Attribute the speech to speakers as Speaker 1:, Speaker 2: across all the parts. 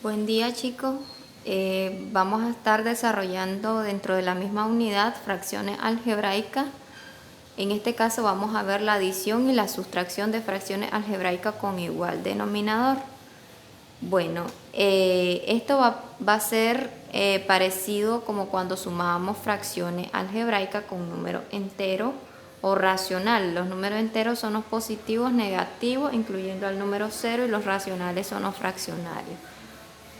Speaker 1: Buen día, chicos. Vamos a estar desarrollando dentro de la misma unidad fracciones algebraicas. En este caso vamos a ver la adición y la sustracción de fracciones algebraicas con igual denominador. Bueno, esto va a ser parecido como cuando sumábamos fracciones algebraicas con números enteros o racional. Los números enteros son los positivos, negativos, incluyendo al número 0, y los racionales son los fraccionarios.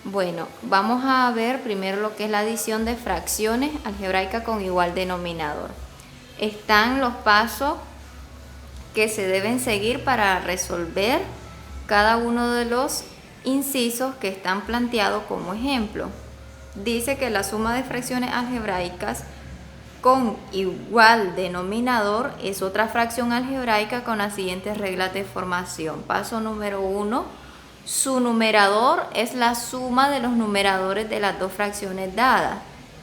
Speaker 1: Bueno, vamos a ver primero lo que es la adición de fracciones algebraicas con igual denominador. Están los pasos que se deben seguir para resolver cada uno de los incisos que están planteados como ejemplo. Dice que la suma de fracciones algebraicas con igual denominador es otra fracción algebraica con las siguientes reglas de formación. Paso número 1. Su numerador es la suma de los numeradores de las dos fracciones dadas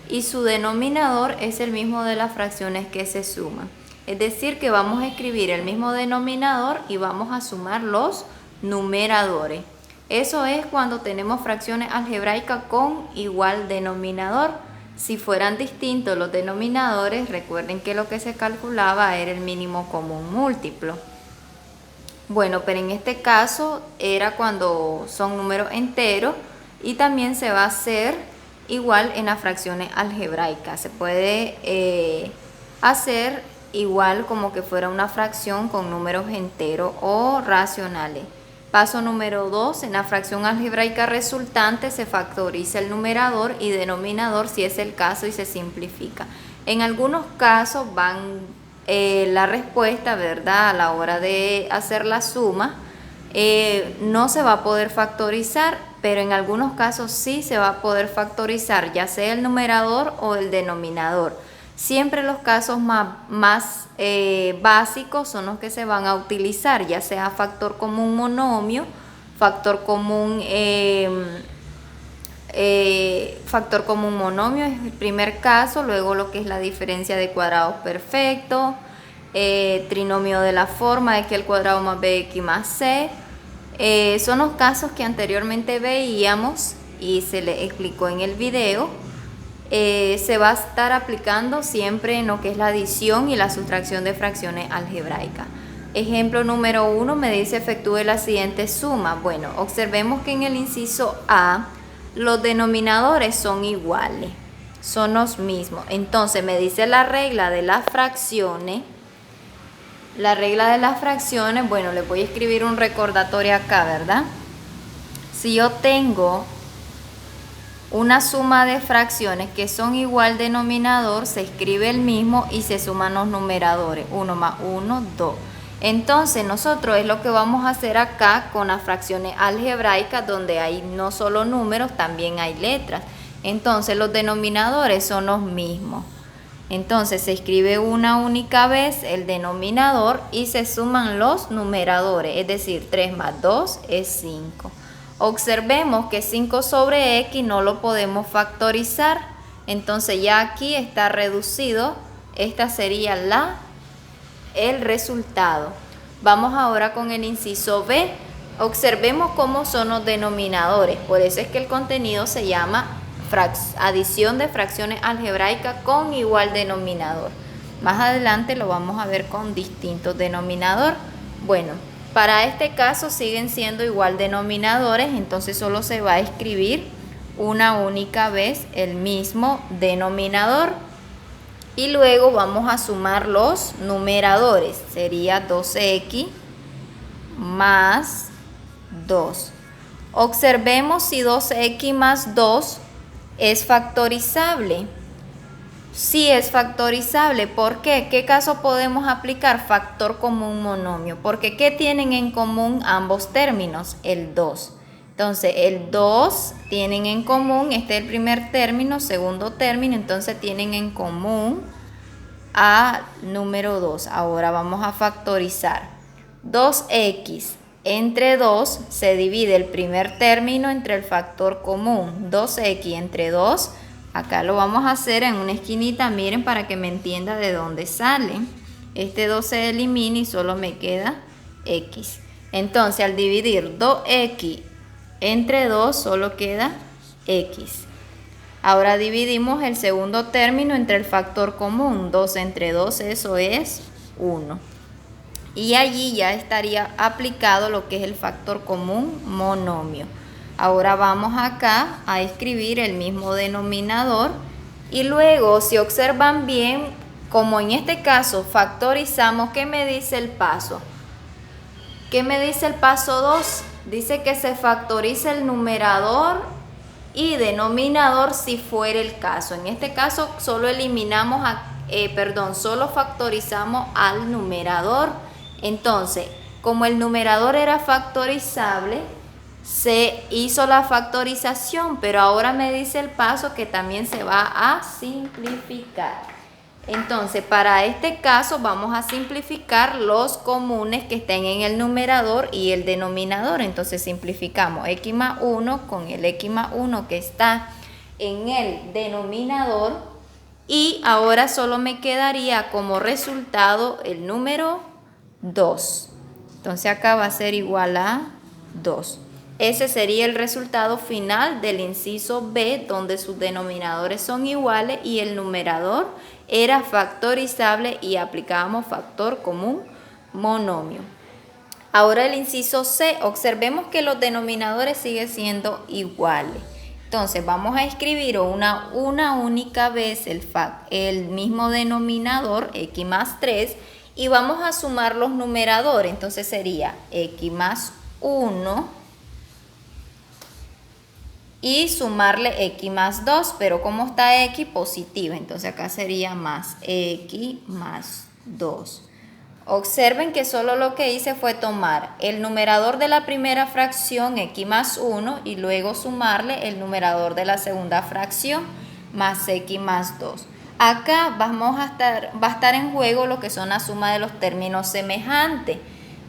Speaker 1: y su denominador es el mismo de las fracciones que se suman. Es decir, que vamos a escribir el mismo denominador y vamos a sumar los numeradores. Eso es cuando tenemos fracciones algebraicas con igual denominador. Si fueran distintos los denominadores, recuerden que lo que se calculaba era el mínimo común múltiplo. Bueno, pero en este caso era cuando son números enteros y también se va a hacer igual en las fracciones algebraicas. Se puede hacer igual como que fuera una fracción con números enteros o racionales. Paso número 2, en la fracción algebraica resultante se factoriza el numerador y denominador si es el caso y se simplifica. En algunos casos la respuesta, ¿verdad? A la hora de hacer la suma, no se va a poder factorizar, pero en algunos casos sí se va a poder factorizar, ya sea el numerador o el denominador. Siempre los casos más básicos son los que se van a utilizar, ya sea factor común monomio, factor común monomio es el primer caso, luego lo que es la diferencia de cuadrados perfectos, trinomio de la forma de que el cuadrado más bx más c, son los casos que anteriormente veíamos y se les explicó en el video. Se va a estar aplicando siempre en lo que es la adición y la sustracción de fracciones algebraicas. Ejemplo número 1 me dice efectúe la siguiente suma. Bueno, observemos que en el inciso A los denominadores son iguales, son los mismos. Entonces me dice la regla de las fracciones. La regla de las fracciones, bueno, les voy a escribir un recordatorio acá, ¿verdad? Si yo tengo una suma de fracciones que son igual denominador, se escribe el mismo y se suman los numeradores. 1 más 1, 2. Entonces nosotros es lo que vamos a hacer acá con las fracciones algebraicas, donde hay no solo números, también hay letras. Entonces los denominadores son los mismos. Entonces se escribe una única vez el denominador y se suman los numeradores, es decir, 3 más 2 es 5. Observemos que 5 sobre x no lo podemos factorizar, entonces ya aquí está reducido, esta sería el resultado. Vamos ahora con el inciso B. Observemos cómo son los denominadores, por eso es que el contenido se llama adición de fracciones algebraicas con igual denominador. Más adelante lo vamos a ver con distintos denominadores. Bueno, para este caso siguen siendo igual denominadores, entonces solo se va a escribir una única vez el mismo denominador. Y luego vamos a sumar los numeradores. Sería 12x más 2. Observemos si 12x más 2 es factorizable. Sí es factorizable. ¿Por qué? ¿Qué caso podemos aplicar? Factor común monomio. Porque ¿qué tienen en común ambos términos? El 2. Entonces el 2 tienen en común, este es el primer término, segundo término, entonces tienen en común a número 2. Ahora vamos a factorizar. 2x entre 2 se divide el primer término entre el factor común. 2x entre 2, acá lo vamos a hacer en una esquinita, miren, para que me entienda de dónde sale. Este 2 se elimina y solo me queda x. Entonces al dividir 2x Entre 2 solo queda x. Ahora dividimos el segundo término entre el factor común. 2 entre 2, eso es 1. Y allí ya estaría aplicado lo que es el factor común monomio. Ahora vamos acá a escribir el mismo denominador. Y luego, si observan bien, como en este caso factorizamos, ¿qué me dice el paso? ¿Qué me dice el paso 2? Dice que se factoriza el numerador y denominador si fuera el caso. En este caso solo solo factorizamos al numerador. Entonces, como el numerador era factorizable, se hizo la factorización, pero ahora me dice el paso que también se va a simplificar. Entonces, para este caso vamos a simplificar los comunes que estén en el numerador y el denominador. Entonces simplificamos x más 1 con el x más 1 que está en el denominador. Y ahora solo me quedaría como resultado el número 2. Entonces acá va a ser igual a 2. Ese sería el resultado final del inciso B, donde sus denominadores son iguales y el numerador era factorizable y aplicábamos factor común monomio. Ahora el inciso C, observemos que los denominadores siguen siendo iguales. Entonces vamos a escribir una única vez el mismo denominador, x más 3, y vamos a sumar los numeradores. Entonces sería x más 1 y sumarle x más 2, pero como está x positiva, entonces acá sería más x más 2. Observen que solo lo que hice fue tomar el numerador de la primera fracción, x más 1, y luego sumarle el numerador de la segunda fracción, más x más 2. Acá va a estar en juego lo que son la suma de los términos semejantes.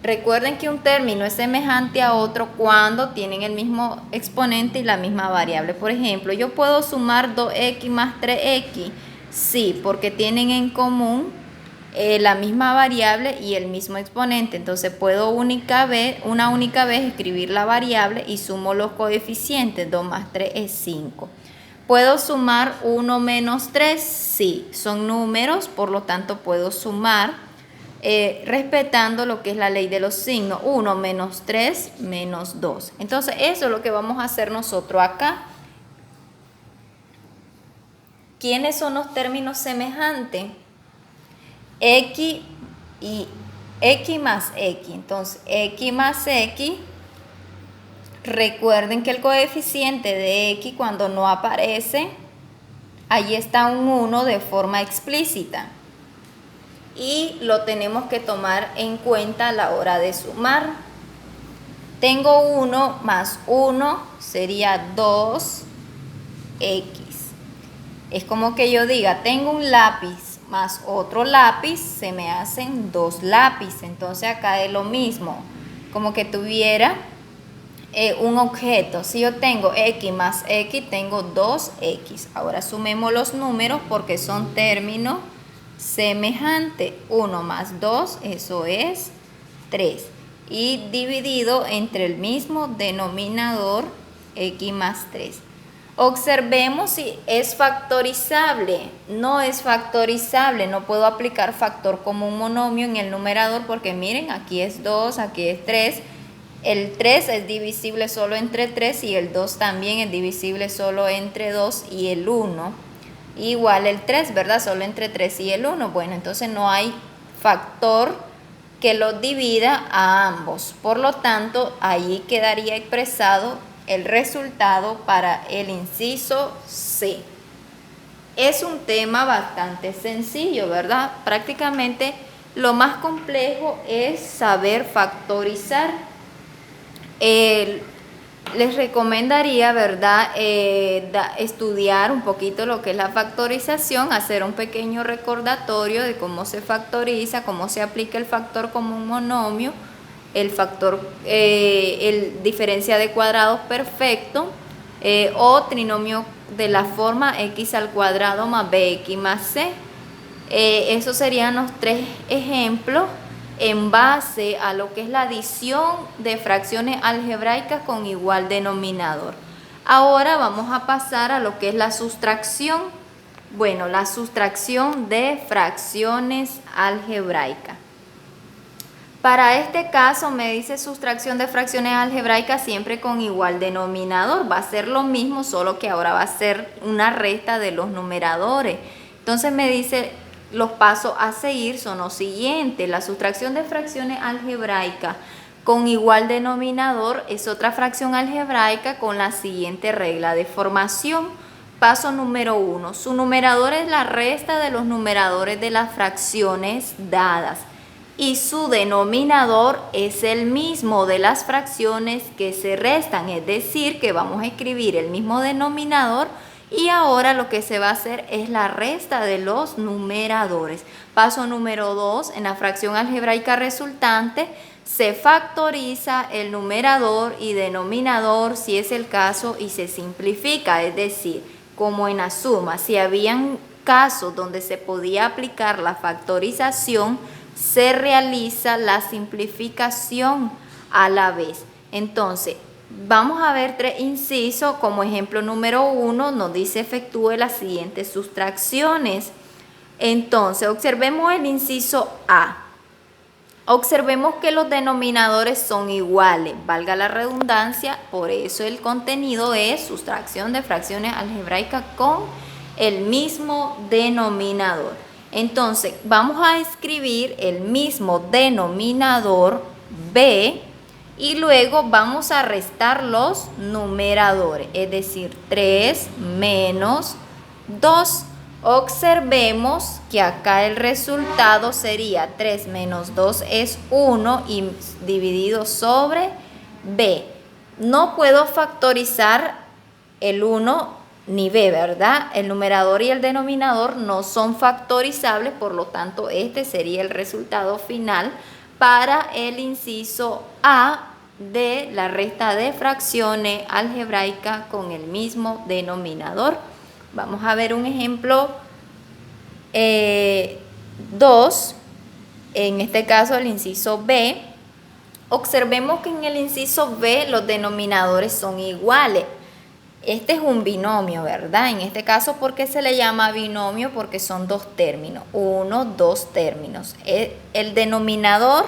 Speaker 1: Recuerden que un término es semejante a otro cuando tienen el mismo exponente y la misma variable. Por ejemplo, yo puedo sumar 2x más 3x, sí, porque tienen en común la misma variable y el mismo exponente. Entonces puedo una única vez escribir la variable y sumo los coeficientes. 2 más 3 es 5. ¿Puedo sumar 1 menos 3? Sí, son números, por lo tanto puedo sumar respetando lo que es la ley de los signos. 1 menos 3 menos 2. Entonces eso es lo que vamos a hacer nosotros acá. ¿Quiénes son los términos semejantes? X y x más x. Entonces x más x, recuerden que el coeficiente de x cuando no aparece, allí está un 1 de forma explícita. Y lo tenemos que tomar en cuenta a la hora de sumar. Tengo 1 más 1 sería 2x. Es como que yo diga, tengo un lápiz más otro lápiz, se me hacen 2 lápices. Entonces acá es lo mismo, como que tuviera un objeto. Si yo tengo x más x, tengo 2x. Ahora sumemos los números porque son términos semejante. 1 más 2, eso es 3, y dividido entre el mismo denominador, x más 3. Observemos si es factorizable. No es factorizable, no puedo aplicar factor común monomio en el numerador porque miren, aquí es 2, aquí es 3. El 3 es divisible solo entre 3 y el 2 también es divisible solo entre 2 y el 1. Igual el 3, ¿verdad? Solo entre 3 y el 1. Bueno, entonces no hay factor que los divida a ambos. Por lo tanto, ahí quedaría expresado el resultado para el inciso C. Es un tema bastante sencillo, ¿verdad? Prácticamente lo más complejo es saber factorizar. Les recomendaría, ¿verdad?, estudiar un poquito lo que es la factorización, hacer un pequeño recordatorio de cómo se factoriza, cómo se aplica el factor común monomio, el diferencia de cuadrados perfecto o trinomio de la forma x al cuadrado más bx más c. Esos serían los 3 ejemplos. en base a lo que es la adición de fracciones algebraicas con igual denominador. Ahora vamos a pasar a lo que es la sustracción. Bueno, la sustracción de fracciones algebraicas. Para este caso me dice sustracción de fracciones algebraicas siempre con igual denominador. Va a ser lo mismo, solo que ahora va a ser una resta de los numeradores. Entonces me dice los pasos a seguir son los siguientes. La sustracción de fracciones algebraicas con igual denominador es otra fracción algebraica con la siguiente regla de formación. Paso número 1. Su numerador es la resta de los numeradores de las fracciones dadas. Y su denominador es el mismo de las fracciones que se restan, es decir, que vamos a escribir el mismo denominador y ahora lo que se va a hacer es la resta de los numeradores. Paso número 2, en la fracción algebraica resultante se factoriza el numerador y denominador si es el caso y se simplifica, es decir, como en la suma, si habían casos donde se podía aplicar la factorización, se realiza la simplificación a la vez. Entonces, vamos a ver 3 incisos. Como ejemplo número 1 nos dice efectúe las siguientes sustracciones. Entonces, observemos el inciso A. Observemos que los denominadores son iguales, valga la redundancia, por eso el contenido es sustracción de fracciones algebraicas con el mismo denominador. Entonces, vamos a escribir el mismo denominador B y luego vamos a restar los numeradores, es decir, 3 menos 2. Observemos que acá el resultado sería 3 menos 2 es 1 y dividido sobre B. No puedo factorizar el 1 ni B, ¿verdad? El numerador y el denominador no son factorizables, por lo tanto este sería el resultado final para el inciso A de la resta de fracciones algebraicas con el mismo denominador. Vamos a ver un ejemplo 2, en este caso el inciso B. Observemos que en el inciso B los denominadores son iguales. Este es un binomio, ¿verdad? En este caso, ¿por qué se le llama binomio? Porque son 2 términos, 2 términos. El denominador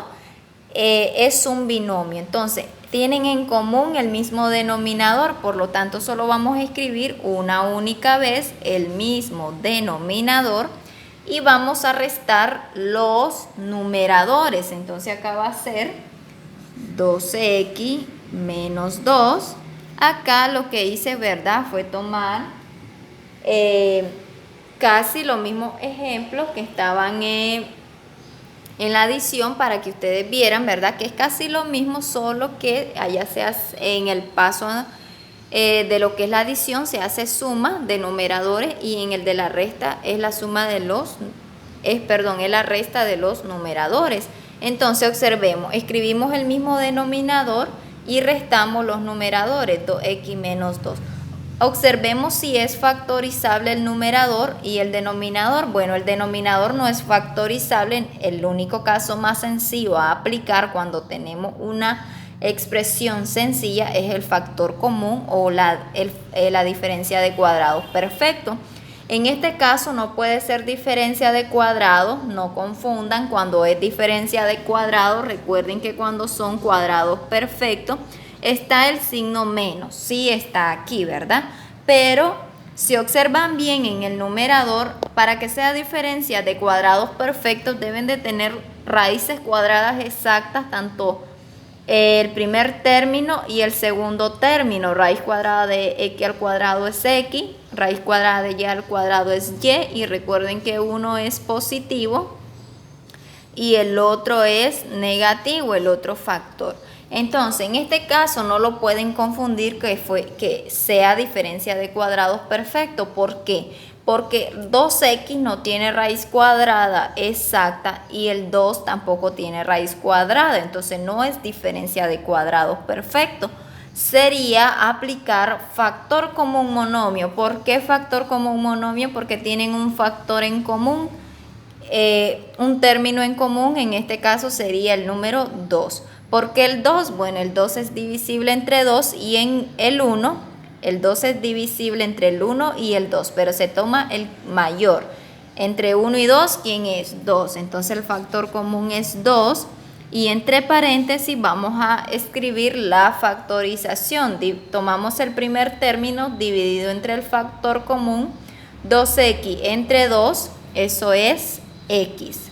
Speaker 1: es un binomio, entonces tienen en común el mismo denominador, por lo tanto solo vamos a escribir una única vez el mismo denominador y vamos a restar los numeradores. Entonces acá va a ser 12x menos 2. Acá lo que hice, ¿verdad?, fue tomar casi los mismos ejemplos que estaban en la adición para que ustedes vieran, ¿verdad?, que es casi lo mismo, solo que allá se hace en el paso de lo que es la adición se hace suma de numeradores y en el de la resta es la suma de los, es la resta de los numeradores. Entonces observemos, escribimos el mismo denominador y restamos los numeradores, 2x menos 2. Observemos si es factorizable el numerador y el denominador. Bueno, el denominador no es factorizable. El único caso más sencillo a aplicar cuando tenemos una expresión sencilla es el factor común o la diferencia de cuadrados perfectos. En este caso no puede ser diferencia de cuadrados, no confundan. Cuando es diferencia de cuadrados, recuerden que cuando son cuadrados perfectos está el signo menos, sí está aquí, ¿verdad? Pero si observan bien en el numerador, para que sea diferencia de cuadrados perfectos deben de tener raíces cuadradas exactas, tanto el primer término y el segundo término. Raíz cuadrada de x al cuadrado es x, raíz cuadrada de y al cuadrado es y, y recuerden que uno es positivo y el otro es negativo, el otro factor. Entonces, en este caso no lo pueden confundir que sea diferencia de cuadrados perfectos. ¿Por qué? Porque 2x no tiene raíz cuadrada exacta y el 2 tampoco tiene raíz cuadrada. Entonces, no es diferencia de cuadrados perfectos. Sería aplicar factor común monomio. ¿Por qué factor común monomio? Porque tienen un factor en común. un término en común, en este caso sería el número 2. ¿Por qué el 2? Bueno, el 2 es divisible entre 2 y en el 1, el 2 es divisible entre el 1 y el 2, pero se toma el mayor. Entre 1 y 2, ¿quién es? 2. Entonces el factor común es 2. Y entre paréntesis vamos a escribir la factorización. Tomamos el primer término dividido entre el factor común. 2x entre 2, eso es x.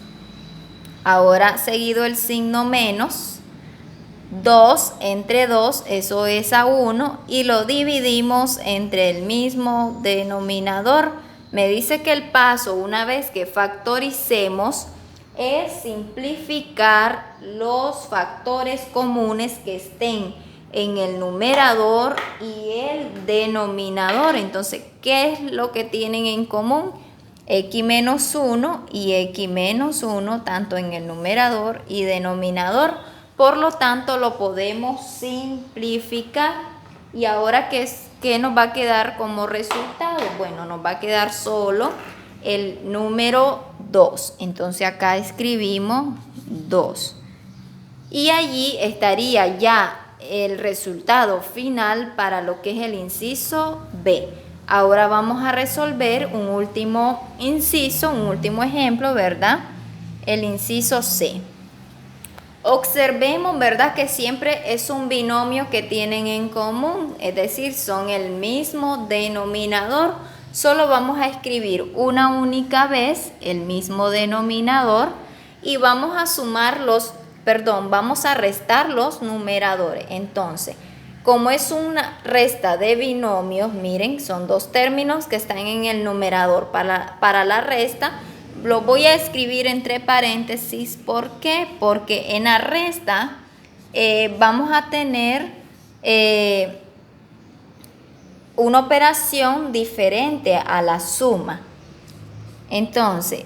Speaker 1: Ahora seguido el signo menos. 2 entre 2, eso es a 1. Y lo dividimos entre el mismo denominador. Me dice que el paso, una vez que factoricemos, es simplificar los factores comunes que estén en el numerador y el denominador. Entonces, ¿qué es lo que tienen en común? X menos 1 y X menos 1, tanto en el numerador y denominador. Por lo tanto, lo podemos simplificar. Y ahora, ¿qué nos va a quedar como resultado? Bueno, nos va a quedar solo el número 2. Entonces acá escribimos 2. Y allí estaría ya el resultado final para lo que es el inciso B. Ahora vamos a resolver un último inciso, un último ejemplo, ¿verdad? El inciso C. Observemos, ¿verdad?, que siempre es un binomio que tienen en común, es decir, son el mismo denominador. Solo vamos a escribir una única vez el mismo denominador y vamos a restar los numeradores. Entonces, como es una resta de binomios, miren, son dos términos que están en el numerador para la resta. Lo voy a escribir entre paréntesis. ¿Por qué? Porque en la resta vamos a tener una operación diferente a la suma. Entonces,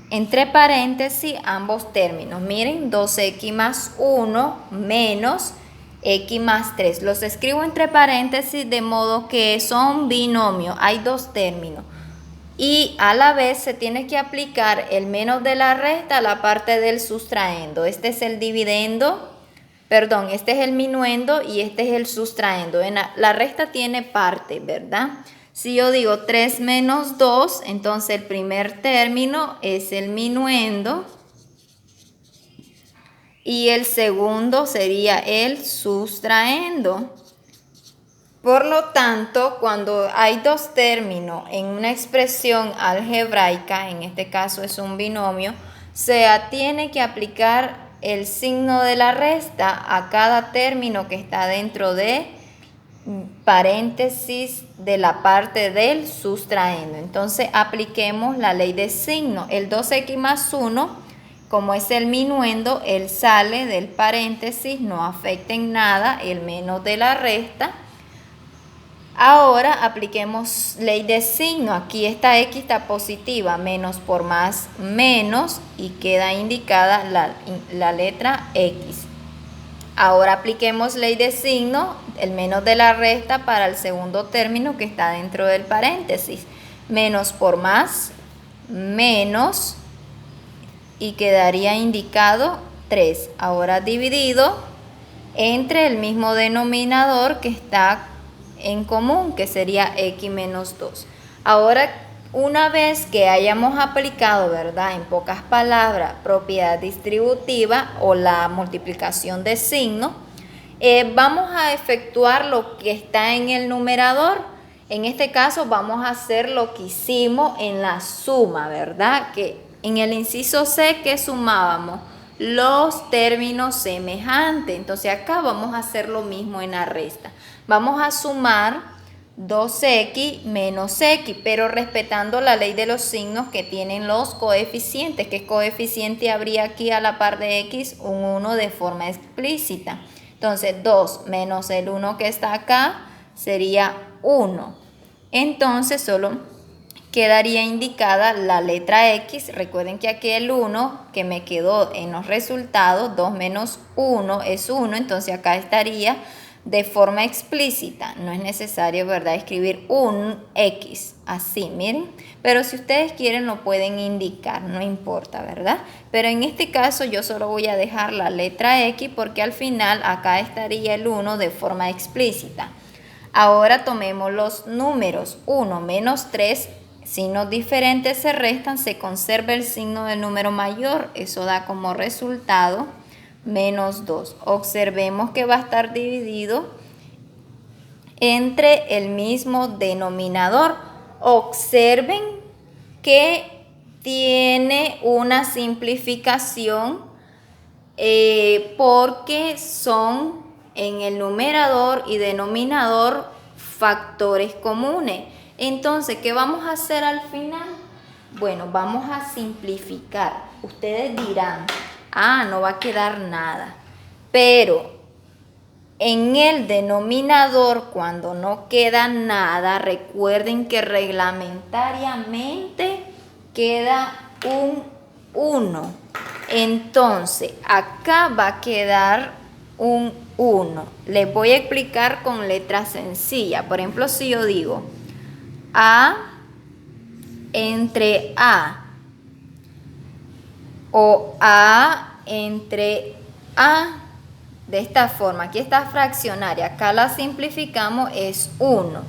Speaker 1: entre paréntesis ambos términos. Miren, 2x más 1 menos x más 3. Los escribo entre paréntesis de modo que son binomios. Hay dos términos. Y a la vez se tiene que aplicar el menos de la resta a la parte del sustraendo. Este es el dividendo, este es el minuendo y este es el sustraendo. La resta tiene parte, ¿verdad? Si yo digo 3 menos 2, entonces el primer término es el minuendo y el segundo sería el sustraendo. Por lo tanto, cuando hay dos términos en una expresión algebraica, en este caso es un binomio, se tiene que aplicar el signo de la resta a cada término que está dentro de paréntesis de la parte del sustraendo. Entonces, apliquemos la ley de signo. El 2x más 1, como es el minuendo, él sale del paréntesis, no afecta en nada el menos de la resta. Ahora apliquemos ley de signo. Aquí esta x está positiva, menos por más menos, y queda indicada la letra x. Ahora apliquemos ley de signo, el menos de la resta para el segundo término que está dentro del paréntesis. Menos por más menos, y quedaría indicado 3. Ahora dividido entre el mismo denominador que está en común, que sería x menos 2. Ahora, una vez que hayamos aplicado, ¿verdad?, en pocas palabras, propiedad distributiva o la multiplicación de signo, vamos a efectuar lo que está en el numerador. En este caso vamos a hacer lo que hicimos en la suma, ¿verdad? Que en el inciso C, ¿qué sumábamos? Los términos semejantes. Entonces acá vamos a hacer lo mismo en la resta. Vamos a sumar 2x menos x, pero respetando la ley de los signos que tienen los coeficientes. ¿Qué coeficiente habría aquí a la par de x? Un 1 de forma explícita. Entonces 2 menos el 1 que está acá sería 1. Entonces solo quedaría indicada la letra X. Recuerden que aquí el 1 que me quedó en los resultados, 2 menos 1 es 1, entonces acá estaría de forma explícita. No es necesario, ¿verdad?, escribir un X así, miren. Pero si ustedes quieren lo pueden indicar, no importa, ¿verdad? Pero en este caso yo solo voy a dejar la letra X porque al final acá estaría el 1 de forma explícita. Ahora tomemos los números. 1 menos 3, signos diferentes se restan, se conserva el signo del número mayor. Eso da como resultado menos 2. Observemos que va a estar dividido entre el mismo denominador. Observen que tiene una simplificación porque son en el numerador y denominador factores comunes. Entonces, ¿qué vamos a hacer al final? Bueno, vamos a simplificar. Ustedes dirán, no va a quedar nada. Pero en el denominador, cuando no queda nada, recuerden que reglamentariamente queda un 1. Entonces, acá va a quedar un 1. Les voy a explicar con letras sencillas. Por ejemplo, si yo digo A entre A o A entre A, de esta forma, aquí está fraccionaria, acá la simplificamos, es 1.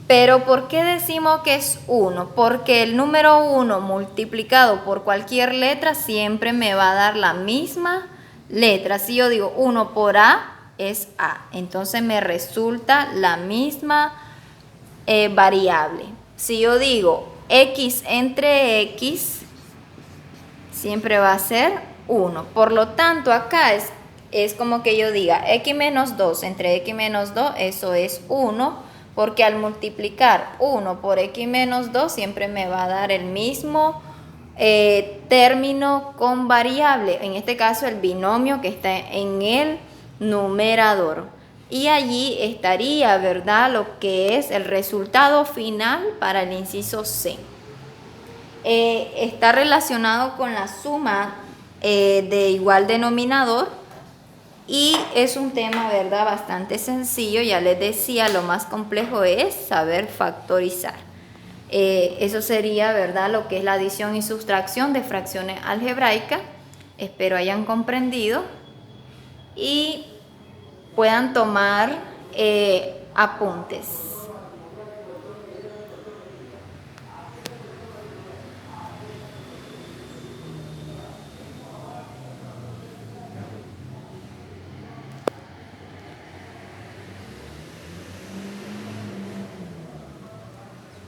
Speaker 1: Pero ¿por qué decimos que es 1? Porque el número 1 multiplicado por cualquier letra siempre me va a dar la misma letra. Si yo digo 1 por A es A, entonces me resulta la misma variable. Si yo digo X entre X, siempre va a ser 1. Por lo tanto, acá es como que yo diga X menos 2 entre X menos 2, eso es 1, porque al multiplicar 1 por X menos 2 siempre me va a dar el mismo término con variable, en este caso el binomio que está en el numerador. Y allí estaría, ¿verdad?, lo que es el resultado final para el inciso C. Está relacionado con la suma de igual denominador y es un tema, ¿verdad?, bastante sencillo. Ya les decía, lo más complejo es saber factorizar. Eso sería, ¿verdad?, lo que es la adición y sustracción de fracciones algebraicas. Espero hayan comprendido y puedan tomar apuntes.